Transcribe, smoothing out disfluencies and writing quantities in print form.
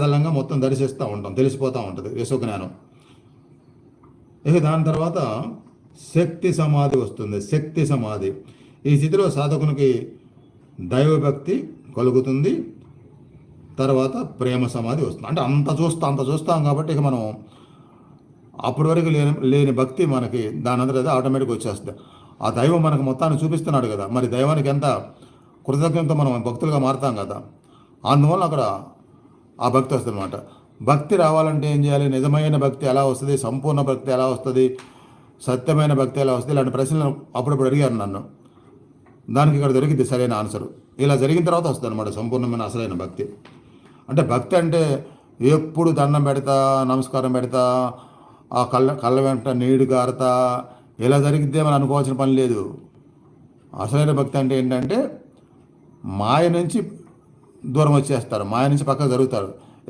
దళంగా మొత్తం దర్శిస్తూ ఉంటాం, తెలిసిపోతూ ఉంటుంది విశ్వజ్ఞానం. ఇక దాని తర్వాత శక్తి సమాధి వస్తుంది. శక్తి సమాధి ఈ స్థితిలో సాధకునికి దైవభక్తి కలుగుతుంది. తర్వాత ప్రేమ సమాధి వస్తుంది. అంటే అంత చూస్తాం కాబట్టి ఇక మనం అప్పటి వరకు లేని భక్తి మనకి దాని అందరూ ఆటోమేటిక్గా వచ్చేస్తుంది. ఆ దైవం మనకు మొత్తాన్ని చూపిస్తున్నాడు కదా, మరి దైవానికి ఎంత కృతజ్ఞతతో మనం భక్తులుగా మారుతాం కదా, అందువల్ల అక్కడ ఆ భక్తి వస్తుంది అనమాట. భక్తి రావాలంటే ఏం చేయాలి? నిజమైన భక్తి ఎలా వస్తుంది? సంపూర్ణ భక్తి ఎలా వస్తుంది? సత్యమైన భక్తి ఎలా వస్తుంది? ఇలాంటి ప్రశ్నలు అప్పుడప్పుడు అడిగారు నన్ను. దానికి ఇక్కడ దొరికింది సరైన ఆన్సర్. ఇలా జరిగిన తర్వాత వస్తుంది అనమాట సంపూర్ణమైన అసలైన భక్తి. అంటే భక్తి అంటే ఎప్పుడు దండం పెడతా, నమస్కారం పెడతా, ఆ కళ్ళ వెంట నీడు గారుతా ఇలా జరిగిద్దేమని అనుకోవాల్సిన పని లేదు. అసలైన భక్తి అంటే ఏంటంటే మాయ నుంచి దూరం వచ్చేస్తారు, మాయ నుంచి పక్కకు జరుగుతారు.